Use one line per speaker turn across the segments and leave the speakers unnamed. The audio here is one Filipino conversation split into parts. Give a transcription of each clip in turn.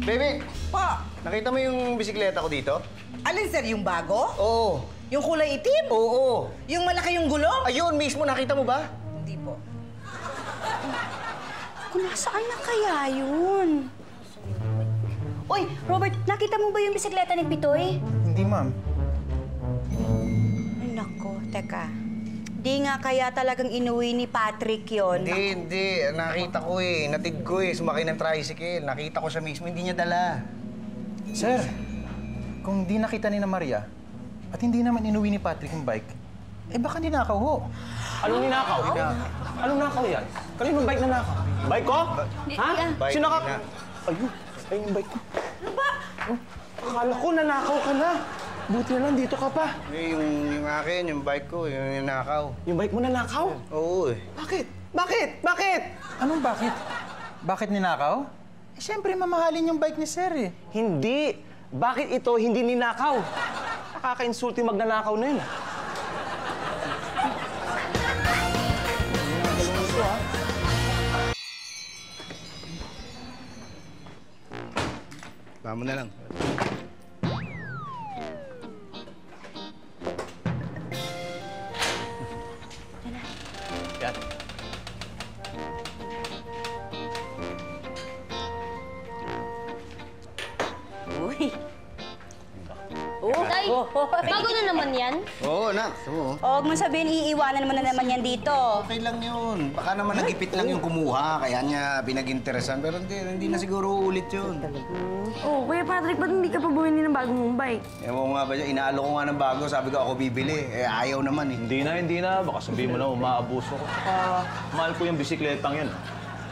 Baby!
Pa!
Nakita mo yung bisikleta ko dito?
Alin, sir? Yung bago?
Oo.
Yung kulay itim?
Oo.
Yung malaki yung gulong?
Ayun, mismo. Nakita mo ba?
Hindi po.
Kung nasaan na kaya yun? Uy, Robert, nakita mo ba yung bisikleta ni Pitoy?
Hindi, ma'am.
Ay, nako, teka. Di nga kaya talagang inuwi ni Patrick yon.
Hindi. Nakita ko eh. Natid ko eh. Sumakay ng tricycle. Nakita ko siya mismo. Hindi niya dala.
Sir, kung di nakita ni na Maria at hindi naman inuwi ni Patrick yung bike, eh baka ninakaw ho.
Anong ninakaw? Anong nakaw yan? Kaninong bike na nakaw? Bike ko? Ha?
Bike
Sino ka?
na.
Ayun, ayun yung bike ko. Ano ba? Akala ko nanakaw ka na. Buti na lang dito ka pa.
Eh, yung akin, yung bike ko, yung nakaw.
Yung bike mo nanakaw?
Oo eh.
Bakit? Bakit? Bakit?
Anong bakit? Bakit ninakaw? Eh, siyempre mamahalin yung bike ni Sir eh.
Hindi. Bakit ito hindi ninakaw? Nakaka-insulting magnanakaw na yun.
Tama na lang.
Yan.
Uy.
Tay, bago na naman yan.
Oo, anak. Oo.
Huwag mo sabihin, iiwanan mo na naman yan dito.
Okay lang yun. Baka naman nagipit lang yung kumuha, kaya niya pinag-interesan. Pero hindi na siguro ulit yun.
Oh, Kuya Patrick, ba't hindi ka pa bumili ng bagong mong bike?
Ewan ko nga ba dyan, inaalo ko nga ng bago. Sabi ko ako bibili. Eh, ayaw naman eh.
Hindi na. Baka sabihin mo na umaabuso ko. Mahal ko yung bisikletang yan.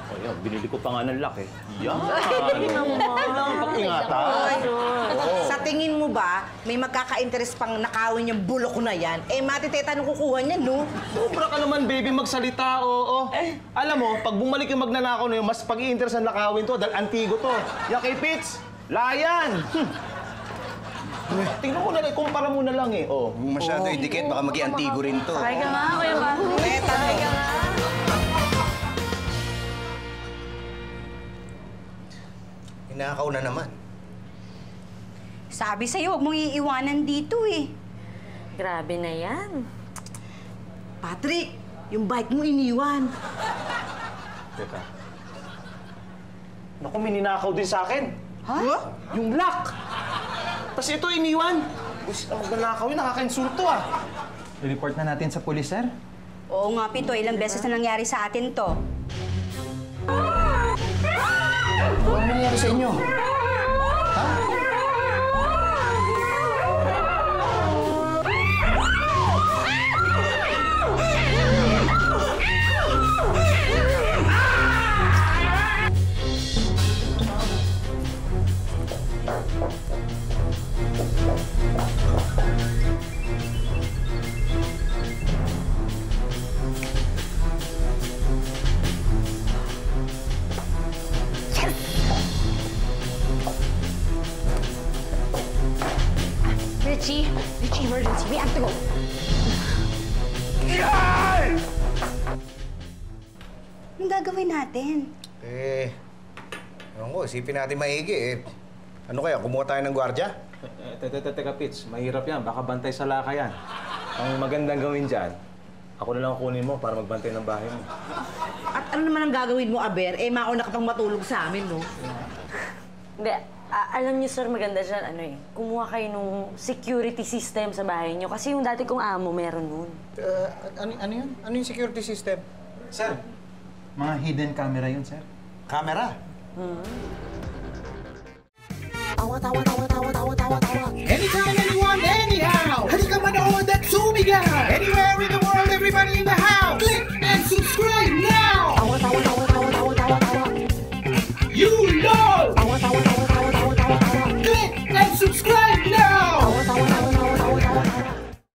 O yan, binili ko pa nga ng lock eh. Yan! Kailangan pag-ingatan.
Sa tingin mo ba, may magkaka-interest pang nakawin yung bulok ko na yan? Eh, matiteta nung kukuha niyan, no?
Sobra ka naman, baby, magsalita, oo. Alam mo, pag bumalik yung magnanakaw na yun, mas pag-i-interest ang nakawin to dahil antigo to. Yan kay Pitts, layan! Tingnan ko na lang, kumpara mo na lang eh. Oh.
Masyado idikit, baka maging antigo rin to.
Sakay ka nga, Kuya Patrick.
Teta,
Sakay ka nga.
Hinakaw na naman.
Sabi sa'yo, huwag mong iiwanan dito eh.
Grabe na yan.
Patrick, yung bike mo iniwan.
Teka. Naku, may ninakaw din sa akin.
Ha?
Yung lock! Tapos ito iniwan. Gusto na magnanakaw yun, nakaka-insulto ah.
I-report na natin sa pulis, Sir.
Oo nga, Pito, ilang beses na nangyari sa atin to.
Ano nangyari sa inyo? Ha?
Richie, emergency. We have to go.
Anong gagawin natin?
Eh, ewan ko, isipin natin maigi eh. Ano kaya, kumuha tayo ng gwardya?
Teka, Pitts. Mahirap yan. Baka bantay sa laka yan. Ang magandang gawin dyan, ako na lang kunin mo para magbantay ng bahay mo.
At ano naman ang gagawin mo, Aber? Eh, mauna ka pang matulog sa amin, no?
Hindi, alam niyo, sir, maganda dyan, kumuha kayo nung security system sa bahay niyo. Kasi yung dati kong amo, meron nun.
Ano yun? Ano yung security system?
Sir, mga hidden camera yun, Sir.
Camera?
Tawa, tawa, tawa, tawa.